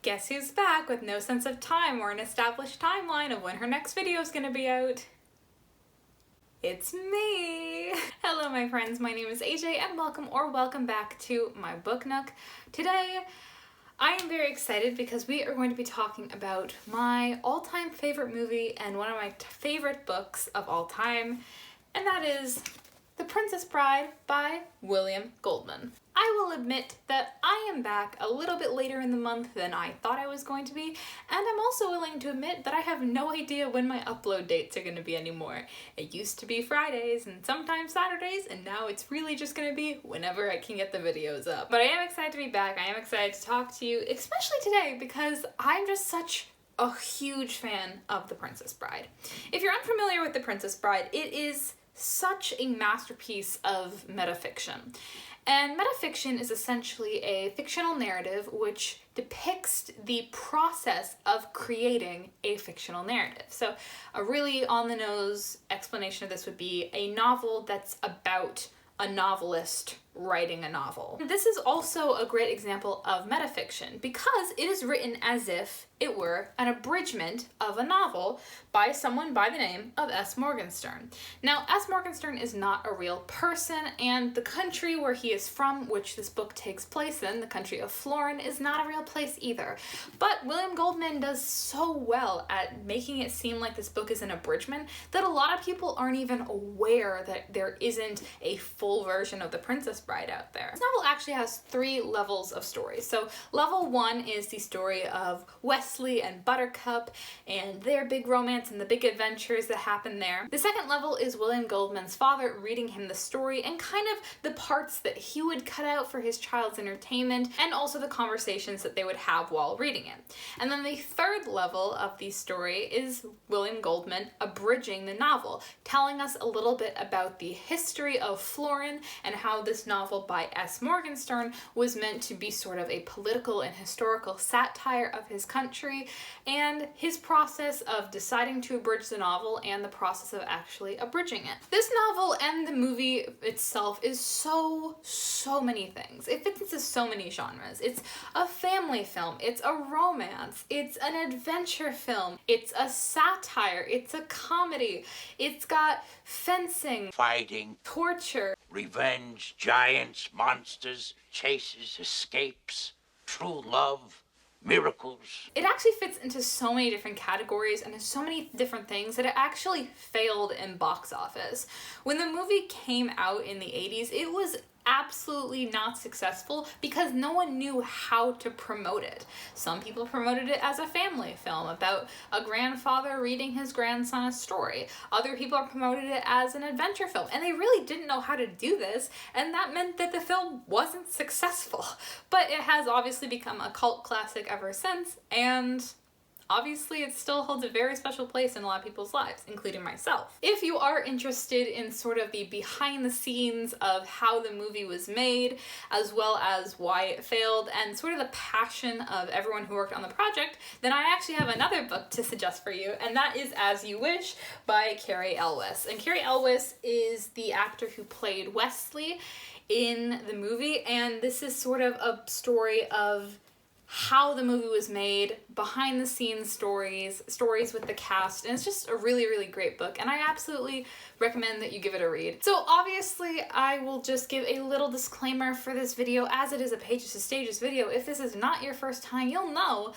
Guess who's back with no sense of time or an established timeline of when her next video is gonna be out? It's me! Hello my friends, my name is AJ and welcome back to my book nook. Today, I am very excited because we are going to be talking about my all-time favorite movie and one of my favorite books of all time, and that is The Princess Bride by William Goldman. I will admit that I am back a little bit later in the month than I thought I was going to be, and I'm also willing to admit that I have no idea when my upload dates are going to be anymore. It used to be Fridays and sometimes Saturdays, and now it's really just going to be whenever I can get the videos up. But I am excited to be back. I am excited to talk to you, especially today, because I'm just such a huge fan of The Princess Bride. If you're unfamiliar with The Princess Bride, it is such a masterpiece of metafiction. And metafiction is essentially a fictional narrative which depicts the process of creating a fictional narrative. So a really on-the-nose explanation of this would be a novel that's about a novelist writing a novel. This is also a great example of metafiction because it is written as if it were an abridgment of a novel by someone by the name of S. Morgenstern. Now, S. Morgenstern is not a real person, and the country where he is from, which this book takes place in, the country of Florin, is not a real place either. But William Goldman does so well at making it seem like this book is an abridgment that a lot of people aren't even aware that there isn't a full version of The Princess Bride out there. This novel actually has 3 levels of story. So level 1 is the story of Wesley and Buttercup and their big romance and the big adventures that happen there. The second level is William Goldman's father reading him the story and kind of the parts that he would cut out for his child's entertainment, and also the conversations that they would have while reading it. And then the third level of the story is William Goldman abridging the novel, telling us a little bit about the history of Florin and how this novel by S. Morgenstern was meant to be sort of a political and historical satire of his country, and his process of deciding to abridge the novel and the process of actually abridging it. This novel and the movie itself is so many things. It fits into so many genres. It's a family film, it's a romance, it's an adventure film, it's a satire, it's a comedy, it's got fencing, fighting, torture, revenge, giants, monsters, chases, escapes, true love, miracles. It actually fits into so many different categories and so many different things that it actually failed in box office. When the movie came out in the 80s, it was absolutely not successful because no one knew how to promote it. Some people promoted it as a family film about a grandfather reading his grandson a story. Other people promoted it as an adventure film, and they really didn't know how to do this, and that meant that the film wasn't successful. But it has obviously become a cult classic ever since, and obviously, it still holds a very special place in a lot of people's lives, including myself. If you are interested in sort of the behind the scenes of how the movie was made, as well as why it failed, and sort of the passion of everyone who worked on the project, then I actually have another book to suggest for you, and that is As You Wish by Cary Elwes. And Cary Elwes is the actor who played Wesley in the movie, and this is sort of a story of how the movie was made, behind the scenes stories with the cast, and it's just a really great book, and I absolutely recommend that you give it a read. So obviously I will just give a little disclaimer for this video, as it is a Pages to Stages video. If this is not your first time, you'll know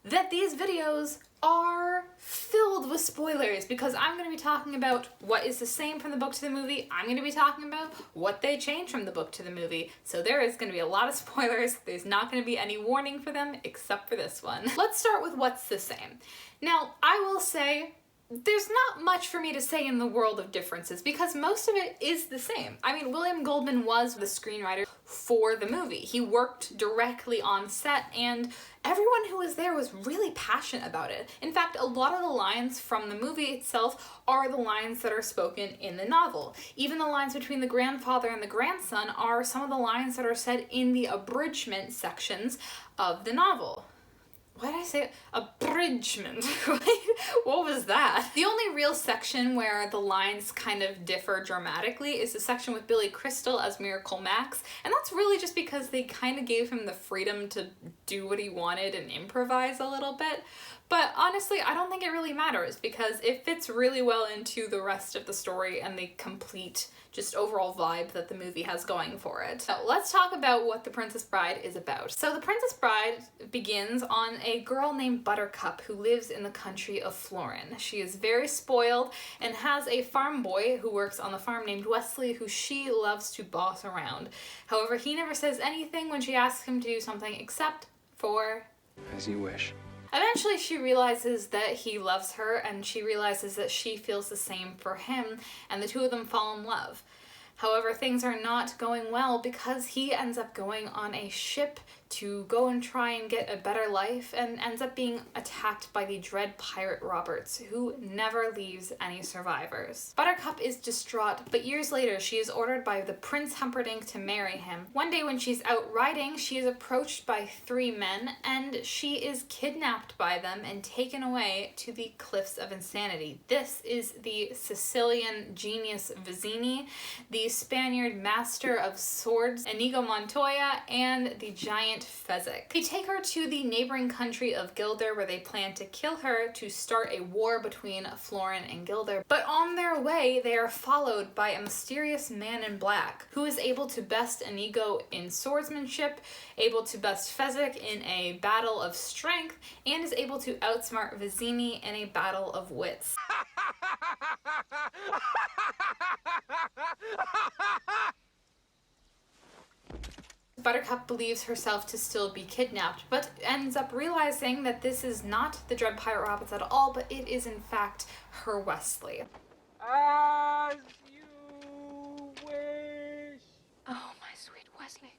that these videos are filled with spoilers because I'm going to be talking about what is the same from the book to the movie. I'm going to be talking about what they changed from the book to the movie. So there is going to be a lot of spoilers. There's not going to be any warning for them except for this one. Let's start with what's the same. Now, I will say there's not much for me to say in the world of differences because most of it is the same. I mean, William Goldman was the screenwriter for the movie. He worked directly on set, and everyone who was there was really passionate about it. In fact, a lot of the lines from the movie itself are the lines that are spoken in the novel. Even the lines between the grandfather and the grandson are some of the lines that are said in the abridgment sections of the novel. why did I say abridgment? What was that? The only real section where the lines kind of differ dramatically is the section with Billy Crystal as Miracle Max, and that's really just because they kind of gave him the freedom to do what he wanted and improvise a little bit. But honestly, I don't think it really matters because it fits really well into the rest of the story and the complete just overall vibe that the movie has going for it. So let's talk about what The Princess Bride is about. So The Princess Bride begins on a girl named Buttercup who lives in the country of Florin. She is very spoiled and has a farm boy who works on the farm named Wesley who she loves to boss around. However, he never says anything when she asks him to do something except for... as you wish. Eventually she realizes that he loves her and she realizes that she feels the same for him and the two of them fall in love. However, things are not going well because he ends up going on a ship to go and try and get a better life and ends up being attacked by the dread pirate Roberts, who never leaves any survivors. Buttercup is distraught, but years later she is ordered by the Prince Humperdinck to marry him. One day when she's out riding, she is approached by 3 men and she is kidnapped by them and taken away to the Cliffs of Insanity. This is the Sicilian genius Vizzini, the Spaniard master of swords Inigo Montoya, and the giant Fezzik. They take her to the neighboring country of Gilder where they plan to kill her to start a war between Florin and Gilder. But on their way, they are followed by a mysterious man in black who is able to best Inigo in swordsmanship, able to best Fezzik in a battle of strength, and is able to outsmart Vizzini in a battle of wits. Buttercup believes herself to still be kidnapped, but ends up realizing that this is not the Dread Pirate Roberts at all, but it is in fact her Wesley. As you wish. Oh, my sweet Wesley.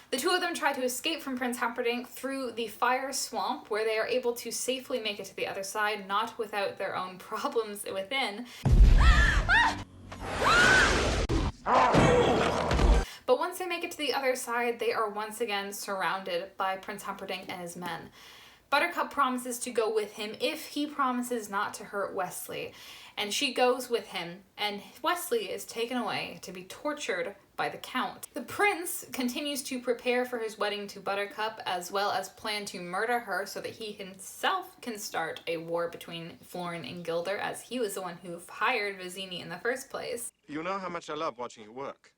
The two of them try to escape from Prince Humperdinck through the fire swamp, where they are able to safely make it to the other side, not without their own problems within. But once they make it to the other side, they are once again surrounded by Prince Humperdinck and his men. Buttercup promises to go with him if he promises not to hurt Wesley, and she goes with him, and Wesley is taken away to be tortured by the Count. The prince continues to prepare for his wedding to Buttercup, as well as plan to murder her so that he himself can start a war between Florin and Gilder, as he was the one who hired Vizzini in the first place. You know how much I love watching you work.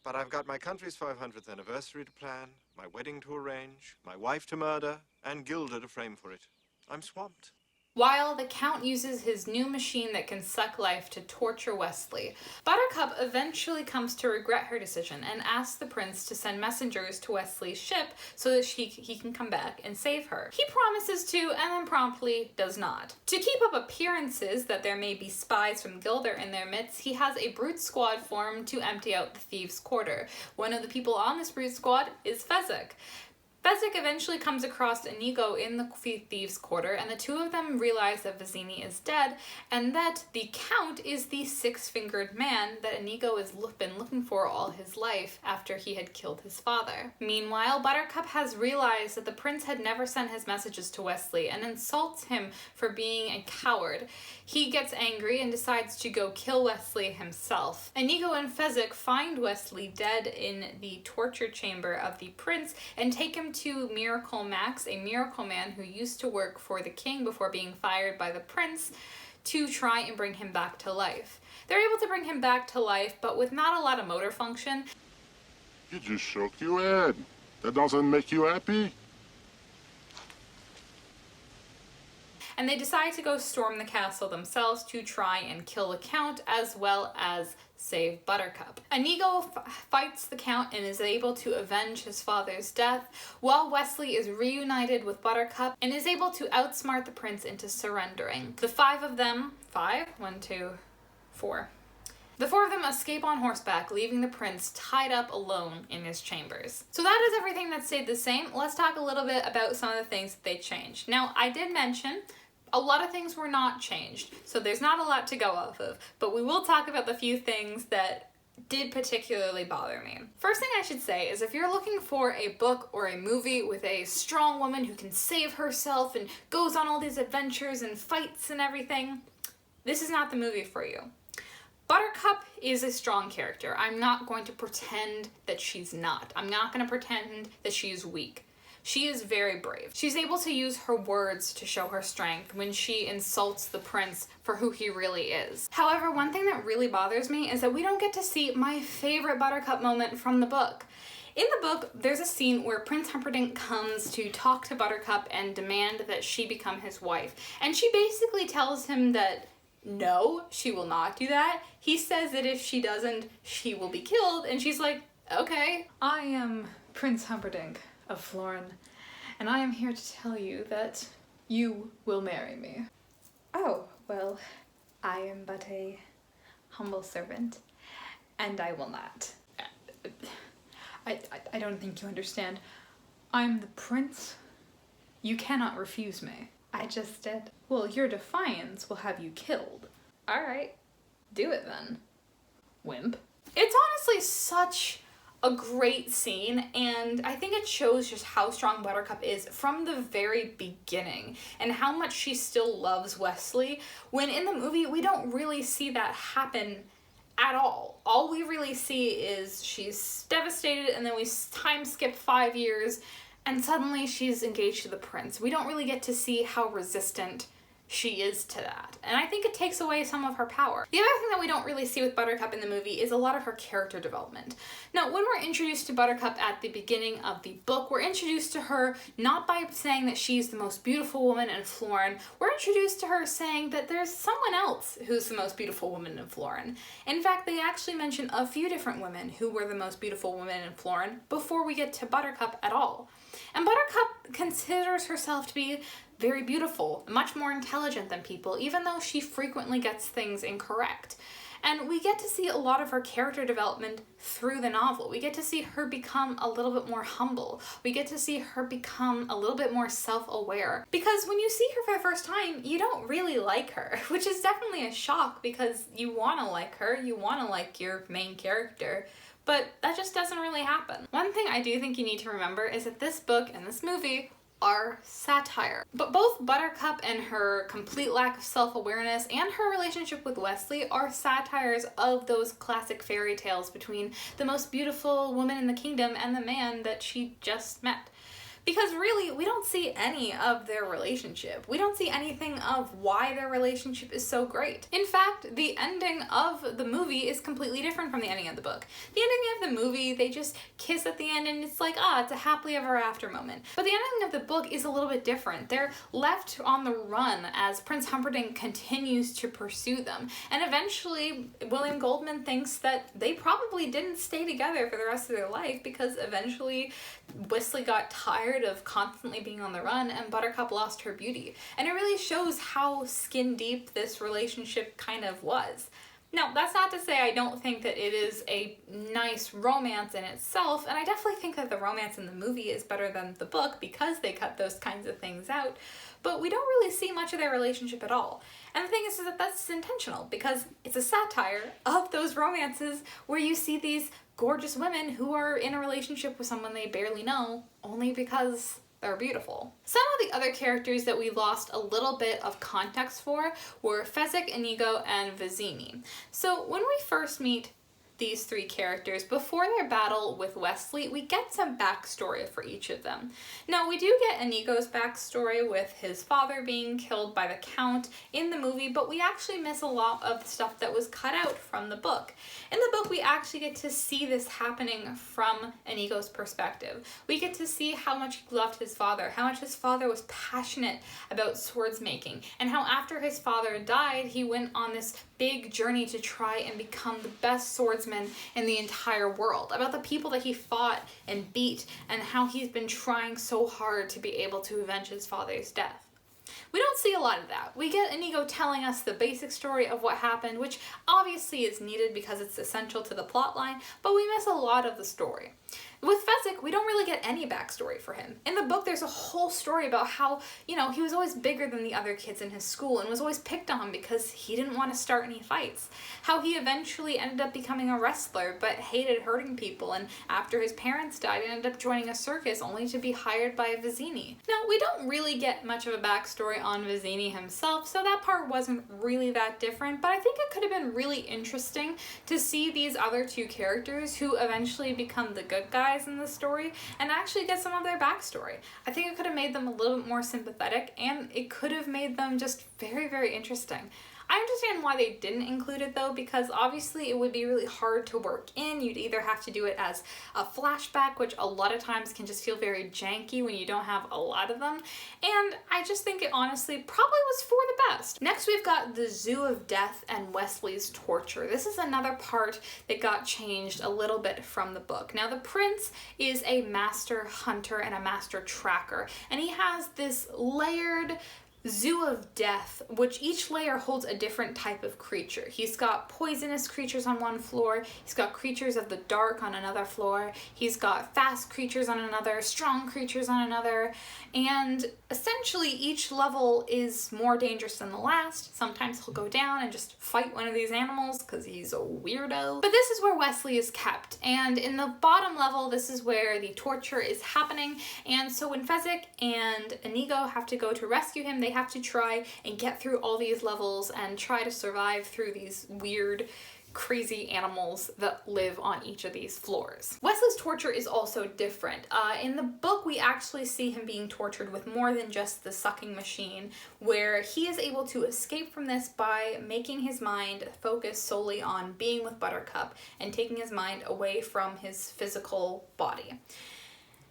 But I've got my country's 500th anniversary to plan, my wedding to arrange, my wife to murder, and Gilder to frame for it. I'm swamped. While the Count uses his new machine that can suck life to torture Wesley, Buttercup eventually comes to regret her decision and asks the prince to send messengers to Wesley's ship so that he can come back and save her. He promises to and then promptly does not. To keep up appearances that there may be spies from Gilder in their midst, he has a brute squad formed to empty out the thieves' quarter. One of the people on this brute squad is Fezzik. Fezzik eventually comes across Inigo in the thieves' quarter, and the two of them realize that Vizzini is dead, and that the Count is the six-fingered man that Inigo has been looking for all his life after he had killed his father. Meanwhile, Buttercup has realized that the prince had never sent his messages to Wesley and insults him for being a coward. He gets angry and decides to go kill Wesley himself. Inigo and Fezzik find Wesley dead in the torture chamber of the prince and take him to Miracle Max, a miracle man who used to work for the king before being fired by the prince, to try and bring him back to life. They're able to bring him back to life, but with not a lot of motor function. You just shook your head. That doesn't make you happy? And they decide to go storm the castle themselves to try and kill the Count, as well as save Buttercup. Inigo fights the Count and is able to avenge his father's death, while Wesley is reunited with Buttercup and is able to outsmart the prince into surrendering. The four of them escape on horseback, leaving the prince tied up alone in his chambers. So that is everything that stayed the same. Let's talk a little bit about some of the things that they changed. Now, I did mention a lot of things were not changed, so there's not a lot to go off of, but we will talk about the few things that did particularly bother me. First thing I should say is if you're looking for a book or a movie with a strong woman who can save herself and goes on all these adventures and fights and everything, this is not the movie for you. Buttercup is a strong character. I'm not going to pretend that she's not. I'm not going to pretend that she's weak. She is very brave. She's able to use her words to show her strength when she insults the prince for who he really is. However, one thing that really bothers me is that we don't get to see my favorite Buttercup moment from the book. In the book, there's a scene where Prince Humperdinck comes to talk to Buttercup and demand that she become his wife. And she basically tells him that no, she will not do that. He says that if she doesn't, she will be killed. And she's like, okay. I am Prince Humperdinck of Florin, and I am here to tell you that you will marry me. Oh, well, I am but a humble servant, and I will not. I don't think you understand. I'm the prince. You cannot refuse me. I just did. Well, your defiance will have you killed. Alright, do it then, wimp. It's honestly such a great scene, and I think it shows just how strong Buttercup is from the very beginning and how much she still loves Wesley, when in the movie we don't really see that happen at all. All we really see is she's devastated, and then we time skip 5 years and suddenly she's engaged to the prince. We don't really get to see how resistant she is to that. And I think it takes away some of her power. The other thing that we don't really see with Buttercup in the movie is a lot of her character development. Now, when we're introduced to Buttercup at the beginning of the book, we're introduced to her not by saying that she's the most beautiful woman in Florin. We're introduced to her saying that there's someone else who's the most beautiful woman in Florin. In fact, they actually mention a few different women who were the most beautiful women in Florin before we get to Buttercup at all. And Buttercup considers herself to be very beautiful, much more intelligent than people, even though she frequently gets things incorrect. And we get to see a lot of her character development through the novel. We get to see her become a little bit more humble. We get to see her become a little bit more self-aware. Because when you see her for the first time, you don't really like her, which is definitely a shock because you want to like her, you want to like your main character. But that just doesn't really happen. One thing I do think you need to remember is that this book and this movie are satire. But both Buttercup and her complete lack of self-awareness and her relationship with Wesley are satires of those classic fairy tales between the most beautiful woman in the kingdom and the man that she just met. Because really, we don't see any of their relationship. We don't see anything of why their relationship is so great. In fact, the ending of the movie is completely different from the ending of the book. The ending of the movie, they just kiss at the end and it's like, it's a happily ever after moment. But the ending of the book is a little bit different. They're left on the run as Prince Humperdinck continues to pursue them. And eventually, William Goldman thinks that they probably didn't stay together for the rest of their life because eventually Wesley got tired of constantly being on the run and Buttercup lost her beauty. And it really shows how skin deep this relationship kind of was. Now, that's not to say I don't think that it is a nice romance in itself, and I definitely think that the romance in the movie is better than the book because they cut those kinds of things out, but we don't really see much of their relationship at all. And the thing is that that's intentional because it's a satire of those romances where you see these gorgeous women who are in a relationship with someone they barely know only because they're beautiful. Some of the other characters that we lost a little bit of context for were Fezzik, Inigo, and Vizzini. So when we first meet these three characters, before their battle with Wesley, we get some backstory for each of them. Now, we do get Inigo's backstory with his father being killed by the Count in the movie, but we actually miss a lot of stuff that was cut out from the book. In the book, we actually get to see this happening from Inigo's perspective. We get to see how much he loved his father, how much his father was passionate about swords making, and how after his father died, he went on this big journey to try and become the best swordsman in the entire world, about the people that he fought and beat, and how he's been trying so hard to be able to avenge his father's death. We don't see a lot of that. We get Inigo telling us the basic story of what happened, which obviously is needed because it's essential to the plot line, but we miss a lot of the story. With Fezzik, we don't really get any backstory for him. In the book, there's a whole story about how, you know, he was always bigger than the other kids in his school and was always picked on because he didn't want to start any fights. How he eventually ended up becoming a wrestler but hated hurting people, and after his parents died, ended up joining a circus only to be hired by Vizzini. Now, we don't really get much of a backstory on Vizzini himself, so that part wasn't really that different, but I think it could have been really interesting to see these other two characters who eventually become the good guys in the story and actually get some of their backstory. I think it could have made them a little bit more sympathetic, and it could have made them just very, very interesting. I understand why they didn't include it though, because obviously it would be really hard to work in. You'd either have to do it as a flashback, which a lot of times can just feel very janky when you don't have a lot of them, and I just think it honestly probably was for the best. Next we've got the Zoo of Death and Wesley's torture. This is another part that got changed a little bit from the book. Now the prince is a master hunter and a master tracker, and he has this layered Zoo of Death, which each layer holds a different type of creature. He's got poisonous creatures on one floor, he's got creatures of the dark on another floor, he's got fast creatures on another, strong creatures on another, and essentially each level is more dangerous than the last. Sometimes he'll go down and just fight one of these animals because he's a weirdo. But this is where Wesley is kept, and in the bottom level this is where the torture is happening, and so when Fezzik and Inigo have to go to rescue him, they have to try and get through all these levels and try to survive through these weird, crazy animals that live on each of these floors. Wesley's torture is also different. In the book, we actually see him being tortured with more than just the sucking machine, where he is able to escape from this by making his mind focus solely on being with Buttercup and taking his mind away from his physical body.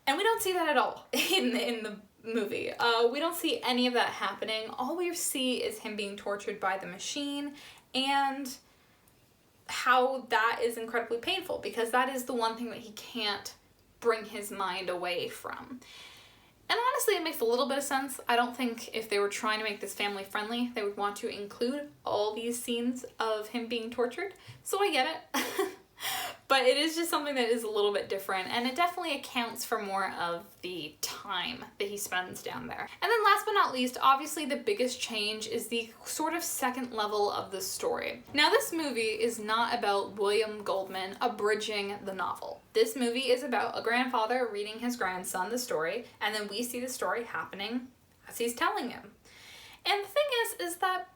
And we don't see that at all in the movie. We don't see any of that happening. All we see is him being tortured by the machine and how that is incredibly painful, because that is the one thing that he can't bring his mind away from. And honestly, it makes a little bit of sense. I don't think if they were trying to make this family friendly, they would want to include all these scenes of him being tortured. So I get it. But it is just something that is a little bit different, and it definitely accounts for more of the time that he spends down there. And then last but not least, obviously the biggest change is the sort of second level of the story. Now this movie is not about William Goldman abridging the novel. This movie is about a grandfather reading his grandson the story, and then we see the story happening as he's telling him. And the thing is that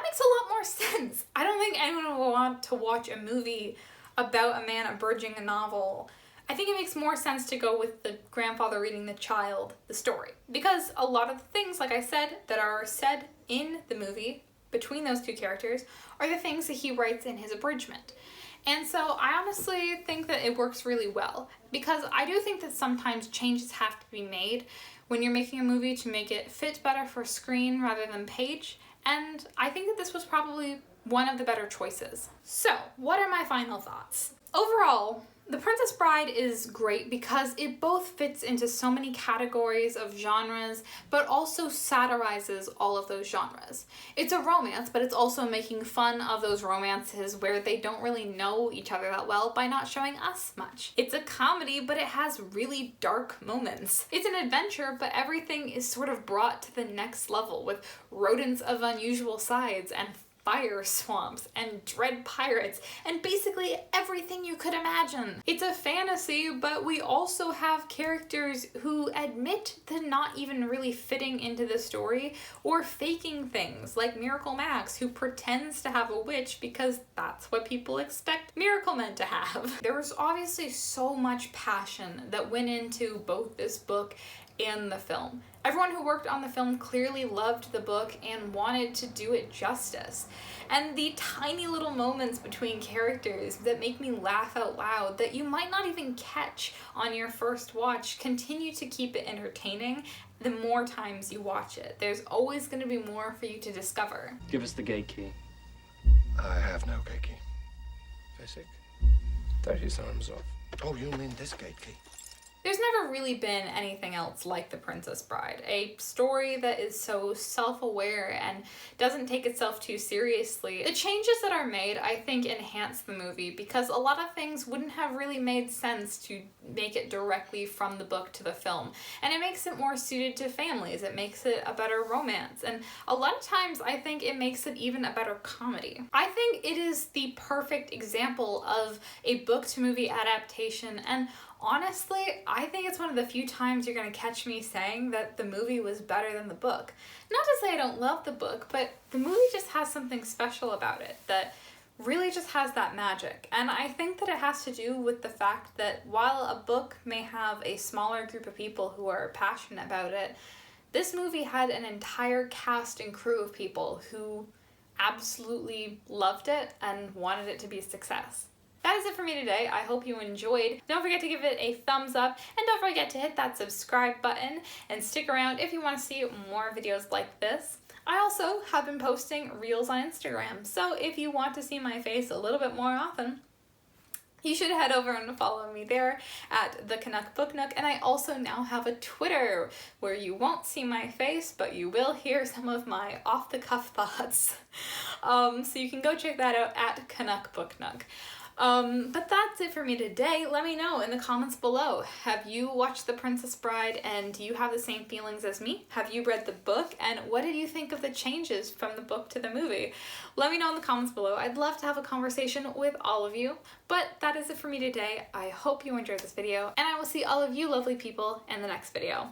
makes a lot more sense. I don't think anyone will want to watch a movie about a man abridging a novel. I think it makes more sense to go with the grandfather reading the child the story, because a lot of the things, like I said, that are said in the movie between those two characters are the things that he writes in his abridgment. And so I honestly think that it works really well, because I do think that sometimes changes have to be made when you're making a movie to make it fit better for screen rather than page. And I think that this was probably one of the better choices. So, what are my final thoughts? Overall, The Princess Bride is great because it both fits into so many categories of genres, but also satirizes all of those genres. It's a romance, but it's also making fun of those romances where they don't really know each other that well by not showing us much. It's a comedy, but it has really dark moments. It's an adventure, but everything is sort of brought to the next level with rodents of unusual size and fire swamps and dread pirates and basically everything you could imagine. It's a fantasy, but we also have characters who admit to not even really fitting into the story or faking things, like Miracle Max, who pretends to have a witch because that's what people expect miracle men to have. There was obviously so much passion that went into both this book and the film. Everyone who worked on the film clearly loved the book and wanted to do it justice. And the tiny little moments between characters that make me laugh out loud that you might not even catch on your first watch continue to keep it entertaining the more times you watch it. There's always going to be more for you to discover. Give us the gate key. I have no gate key. Fezzik, 30 arms off. Oh, you mean this gate key? There's never really been anything else like The Princess Bride, a story that is so self-aware and doesn't take itself too seriously. The changes that are made, I think, enhance the movie because a lot of things wouldn't have really made sense to make it directly from the book to the film, and it makes it more suited to families. It makes it a better romance, and a lot of times I think it makes it even a better comedy. I think it is the perfect example of a book to movie adaptation, and honestly, I think it's one of the few times you're gonna catch me saying that the movie was better than the book. Not to say I don't love the book, but the movie just has something special about it that really just has that magic. And I think that it has to do with the fact that while a book may have a smaller group of people who are passionate about it, this movie had an entire cast and crew of people who absolutely loved it and wanted it to be a success. That is it for me today. I hope you enjoyed. Don't forget to give it a thumbs up, and don't forget to hit that subscribe button and stick around if you want to see more videos like this. I also have been posting reels on Instagram, so if you want to see my face a little bit more often, you should head over and follow me there at the Canuck Book Nook. And I also now have a Twitter where you won't see my face, but you will hear some of my off-the-cuff thoughts. So you can go check that out at Canuck Book Nook. But that's it for me today. Let me know in the comments below. Have you watched The Princess Bride and do you have the same feelings as me? Have you read the book and what did you think of the changes from the book to the movie? Let me know in the comments below. I'd love to have a conversation with all of you. But that is it for me today. I hope you enjoyed this video and I will see all of you lovely people in the next video.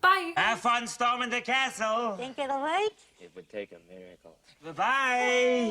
Bye! Have fun storming the castle! Think it'll work? It would take a miracle. Bye-bye!